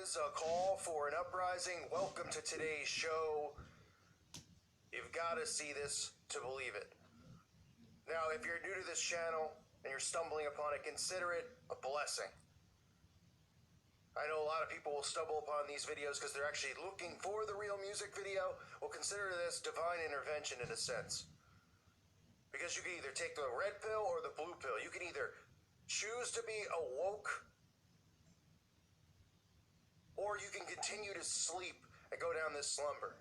is a call for an uprising. Welcome to today's show. You've got to see this to believe it. Now, if you're new to this channel and you're stumbling upon it, consider it a blessing. I know a lot of people will stumble upon these videos because they're actually looking for the real music video. Well, consider this divine intervention in a sense. Because you can either take the red pill or the blue pill. You can either choose to be awoke, or you can continue to sleep and go down this slumber.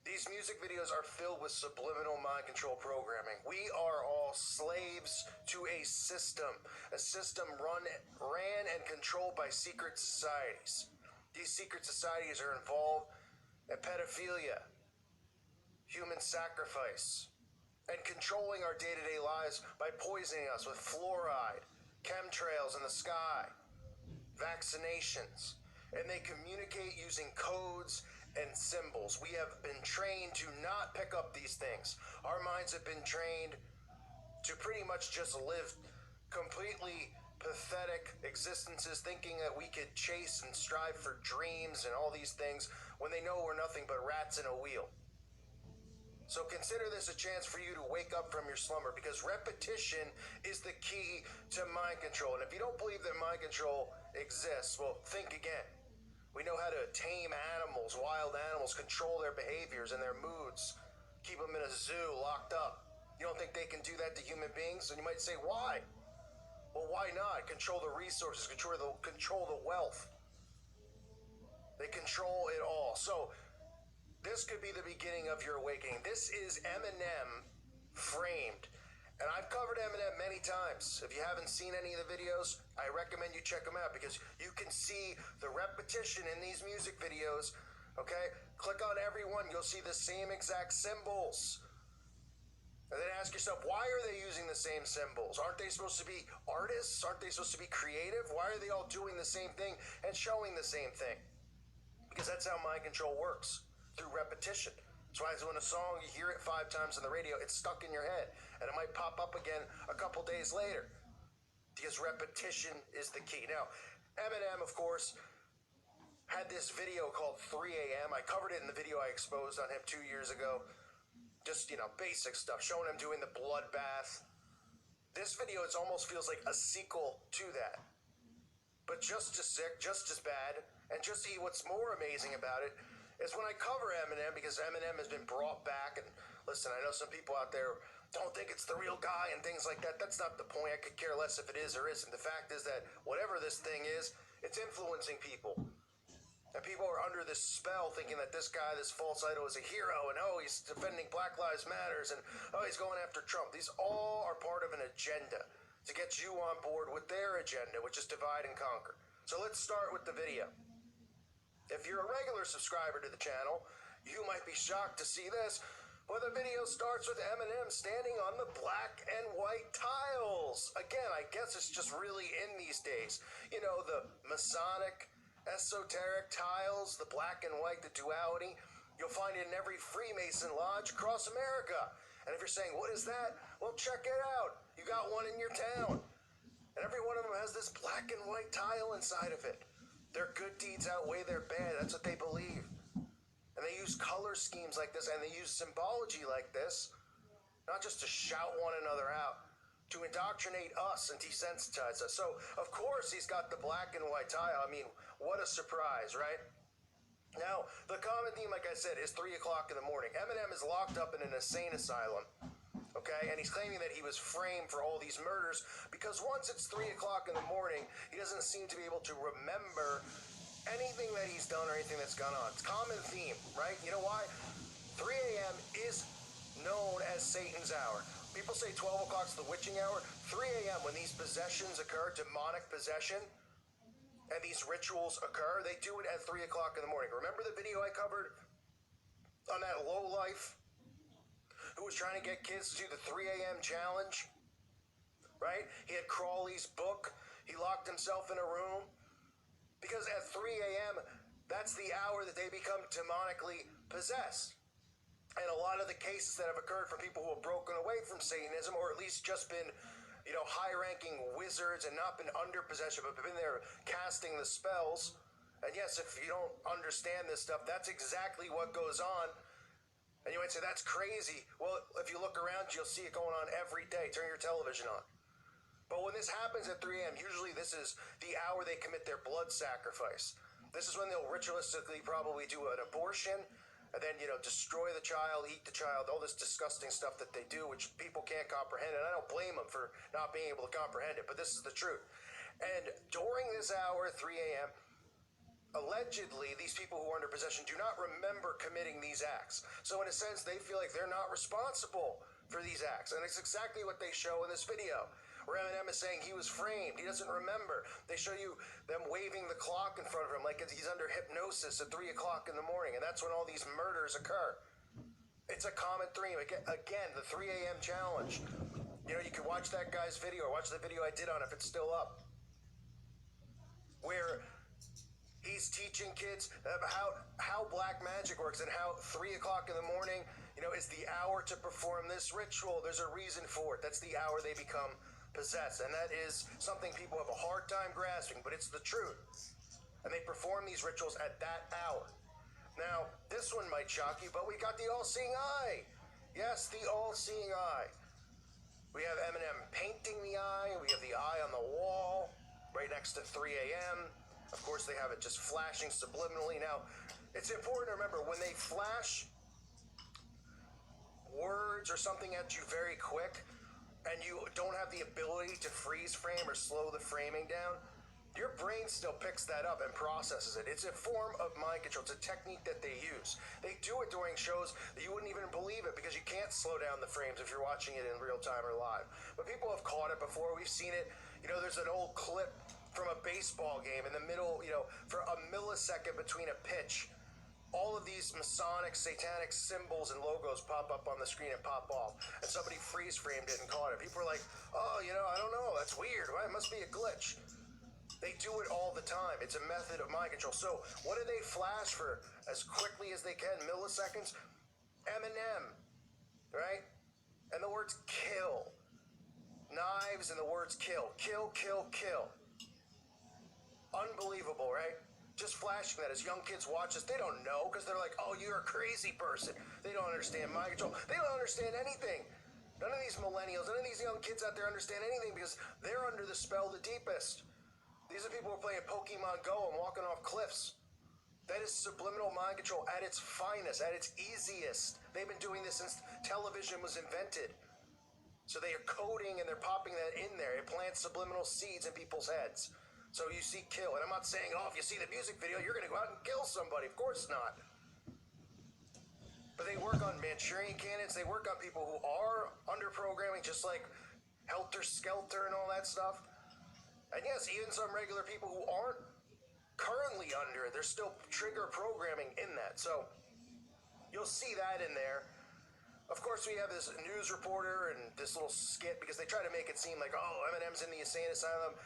These music videos are filled with subliminal mind control programming. We are all slaves to a system ran and controlled by secret societies. These secret societies are involved in pedophilia, human sacrifice, and controlling our day-to-day lives by poisoning us with fluoride, chemtrails in the sky, vaccinations, and they communicate using codes and symbols. We have been trained to not pick up these things. Our minds have been trained to pretty much just live completely pathetic existences, thinking that we could chase and strive for dreams and all these things when they know we're nothing but rats in a wheel. So consider this a chance for you to wake up from your slumber, because repetition is the key to mind control. And if you don't believe that mind control exists, well, think again. We know how to tame animals, wild animals, control their behaviors and their moods, keep them in a zoo locked up. You don't think they can do that to human beings? And you might say, why? Well, why not? Control the resources, control the wealth. They control it all. So this could be the beginning of your awakening. This is Eminem framed. And I've covered Eminem many times. If you haven't seen any of the videos, I recommend you check them out, because you can see the repetition in these music videos, okay? Click on every one, you'll see the same exact symbols. And then ask yourself, why are they using the same symbols? Aren't they supposed to be artists? Aren't they supposed to be creative? Why are they all doing the same thing and showing the same thing? Because that's how mind control works. Through repetition. That's why when a song, you hear it 5 times on the radio, it's stuck in your head. And it might pop up again a couple days later. Because repetition is the key. Now, Eminem, of course, had this video called 3 a.m. I covered it in the video I exposed on him 2 years ago. Just, basic stuff, showing him doing the bloodbath. This video, it almost feels like a sequel to that. But just as sick, just as bad. And just what's more amazing about it is when I cover Eminem, because Eminem has been brought back, and listen, I know some people out there don't think it's the real guy and things like that. That's not the point. I could care less if it is or isn't. The fact is that whatever this thing is, it's influencing people. And people are under this spell thinking that this guy, this false idol, is a hero, and oh, he's defending Black Lives Matters, and oh, he's going after Trump. These all are part of an agenda to get you on board with their agenda, which is divide and conquer. So let's start with the video. If you're a regular subscriber to the channel, you might be shocked to see this, but the video starts with Eminem standing on the black and white tiles. Again, I guess it's just really in these days. You know, the Masonic, esoteric tiles, the black and white, the duality. You'll find it in every Freemason lodge across America. And if you're saying, what is that? Well, check it out. You got one in your town. And every one of them has this black and white tile inside of it. Their good deeds outweigh their bad. That's what they believe. And they use color schemes like this, and they use symbology like this, not just to shout one another out, to indoctrinate us and desensitize us. So, of course, he's got the black and white tile. I mean, what a surprise, right? Now, the common theme, like I said, is 3 o'clock in the morning. Eminem is locked up in an insane asylum. Okay, and he's claiming that he was framed for all these murders because once it's 3 o'clock in the morning, he doesn't seem to be able to remember anything that he's done or anything that's gone on. It's a common theme, right? You know why? 3 a.m. is known as Satan's hour. People say 12 o'clock's the witching hour. 3 a.m. when these possessions occur, demonic possession, and these rituals occur, they do it at 3 o'clock in the morning. Remember the video I covered on that lowlife who was trying to get kids to do the 3 a.m. challenge, right? He had Crowley's book. He locked himself in a room because at 3 a.m., that's the hour that they become demonically possessed. And a lot of the cases that have occurred from people who have broken away from Satanism, or at least just been, high-ranking wizards and not been under possession, but been there casting the spells, And yes, if you don't understand this stuff, that's exactly what goes on. And you might say, that's crazy. Well, if you look around, you'll see it going on every day. Turn your television on. But when this happens at 3 a.m., usually this is the hour they commit their blood sacrifice. This is when they'll ritualistically probably do an abortion and then, destroy the child, eat the child, all this disgusting stuff that they do, which people can't comprehend. And I don't blame them for not being able to comprehend it, but this is the truth. And during this hour, 3 a.m., allegedly, these people who are under possession do not remember committing these acts. So in a sense, they feel like they're not responsible for these acts. And it's exactly what they show in this video, where Eminem is saying he was framed. He doesn't remember. They show you them waving the clock in front of him like he's under hypnosis at 3 o'clock in the morning. And that's when all these murders occur. It's a common theme. Again, the 3 a.m. challenge. You can watch that guy's video, or watch the video I did on it if it's still up, where he's teaching kids how black magic works and how 3 o'clock in the morning, is the hour to perform this ritual. There's a reason for it. That's the hour they become possessed. And that is something people have a hard time grasping, but it's the truth. And they perform these rituals at that hour. Now, this one might shock you, but we got the all-seeing eye. Yes, the all-seeing eye. We have Eminem painting the eye. We have the eye on the wall right next to 3 a.m. Of course, they have it just flashing subliminally. Now, it's important to remember, when they flash words or something at you very quick, and you don't have the ability to freeze frame or slow the framing down, your brain still picks that up and processes it. It's a form of mind control. It's a technique that they use. They do it during shows that you wouldn't even believe it, because you can't slow down the frames if you're watching it in real time or live. But people have caught it before. We've seen it. There's an old clip from a baseball game in the middle, for a millisecond between a pitch. All of these Masonic, satanic symbols and logos pop up on the screen and pop off. And somebody freeze framed it and caught it. People are like, oh, I don't know. That's weird. Well, it must be a glitch. They do it all the time. It's a method of mind control. So what do they flash for as quickly as they can? Milliseconds? Eminem, right? And the words kill. Knives and the words kill. Kill, kill, kill. Unbelievable, right? Just flashing that as young kids watch this. They don't know, because they're like, oh, you're a crazy person. They don't understand mind control. They don't understand anything. None of these millennials, none of these young kids out there understand anything, because they're under the spell the deepest. These are people who are playing Pokemon Go and walking off cliffs. That is subliminal mind control at its finest, at its easiest. They've been doing this since television was invented. So they are coding and they're popping that in there. It plants subliminal seeds in people's heads. So you see kill. And I'm not saying, if you see the music video, you're going to go out and kill somebody. Of course not. But they work on Manchurian candidates. They work on people who are under programming, just like Helter Skelter and all that stuff. And yes, even some regular people who aren't currently under it, there's still trigger programming in that. So you'll see that in there. Of course, we have this news reporter and this little skit, because they try to make it seem like, Eminem's in the insane asylum.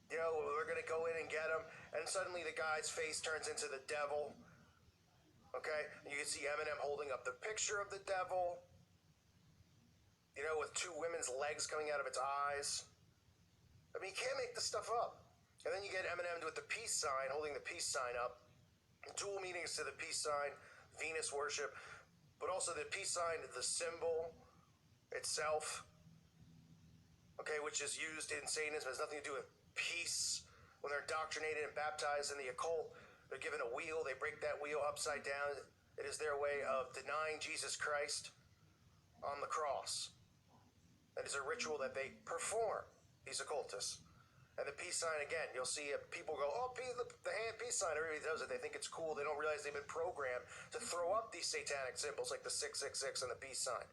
We're going to go in and get him. And suddenly the guy's face turns into the devil. Okay? And you can see Eminem holding up the picture of the devil, with two women's legs coming out of its eyes. I mean, you can't make this stuff up. And then you get Eminem with the peace sign, holding the peace sign up. Dual meanings to the peace sign, Venus worship, but also the peace sign, the symbol itself, okay, which is used in Satanism, has nothing to do with peace. When they're indoctrinated and baptized in the occult, they're given a wheel. They break that wheel upside down. It is their way of denying Jesus Christ on the cross. That is a ritual that they perform, these occultists. And the peace sign, again, you'll see people go, the hand peace sign. Everybody does it. They think it's cool. They don't realize they've been programmed to throw up these satanic symbols like the 666 and the peace sign.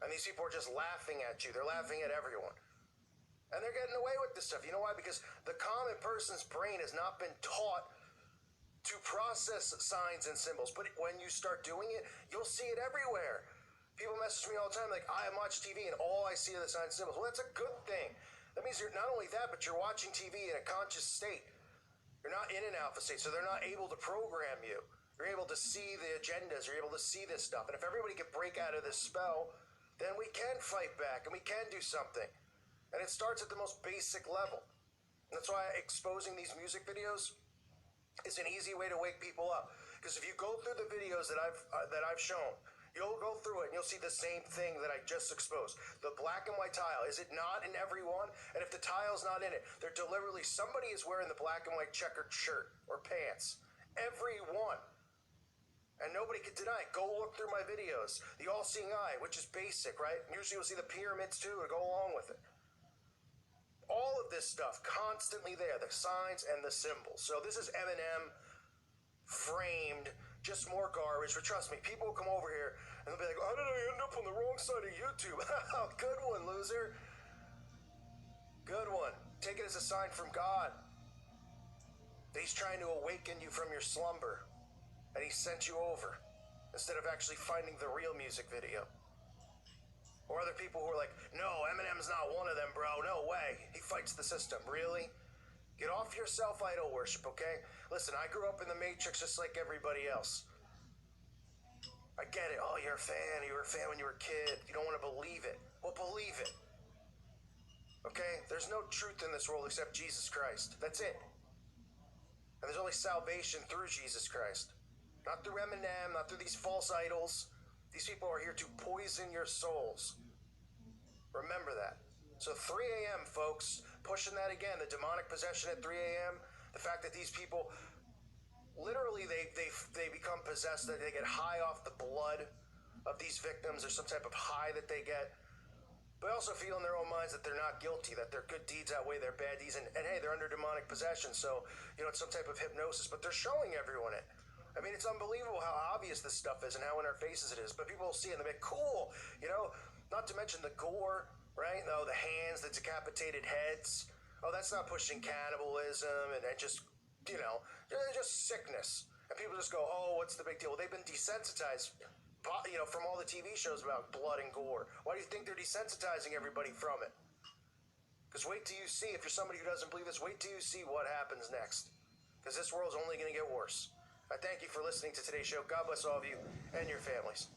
And these people are just laughing at you. They're laughing at everyone. And they're getting away with this stuff. You know why? Because the common person's brain has not been taught to process signs and symbols. But when you start doing it, you'll see it everywhere. People message me all the time like, I watch TV and all I see are the signs and symbols. Well, that's a good thing. That means you're not only that, but you're watching TV in a conscious state. You're not in an alpha state, so they're not able to program you. You're able to see the agendas. You're able to see this stuff. And if everybody can break out of this spell, then we can fight back and we can do something. And it starts at the most basic level. And that's why exposing these music videos is an easy way to wake people up. Because if you go through the videos that I've shown, you'll go through it and you'll see the same thing that I just exposed. The black and white tile, is it not in every one? And if the tile's not in it, they're deliberately, somebody is wearing the black and white checkered shirt or pants. Every one. And nobody can deny it. Go look through my videos. The all-seeing eye, which is basic, right? And usually you'll see the pyramids too to go along with it. All of this stuff constantly there, the signs and the symbols. So this is Eminem framed, just more garbage. But trust me, people will come over here and they'll be like, how did I end up on the wrong side of YouTube? Good one, loser. Good one. Take it as a sign from God that he's trying to awaken you from your slumber. And he sent you over instead of actually finding the real music video. Or other people who are like, no, Eminem's not one of them, bro. No way. He fights the system. Really? Get off your self-idol worship, okay? Listen, I grew up in the Matrix just like everybody else. I get it. Oh, you're a fan. You were a fan when you were a kid. You don't want to believe it. Well, believe it. Okay? There's no truth in this world except Jesus Christ. That's it. And there's only salvation through Jesus Christ. Not through Eminem, not through these false idols. These people are here to poison your souls. Remember that. So 3 a.m., folks, pushing that again, the demonic possession at 3 a.m., the fact that these people, literally, they become possessed, that they get high off the blood of these victims. There's some type of high that they get. But also feel in their own minds that they're not guilty, that their good deeds outweigh their bad deeds. And hey, they're under demonic possession, so, it's some type of hypnosis. But they're showing everyone it. I mean, it's unbelievable how obvious this stuff is and how in our faces it is. But people will see it and they'll be cool, not to mention the gore, right? No, the hands, the decapitated heads. Oh, that's not pushing cannibalism and just, just sickness. And people just go, oh, what's the big deal? Well, they've been desensitized, from all the TV shows about blood and gore. Why do you think they're desensitizing everybody from it? Because wait till you see, if you're somebody who doesn't believe this, wait till you see what happens next. Because this world's only going to get worse. I thank you for listening to today's show. God bless all of you and your families.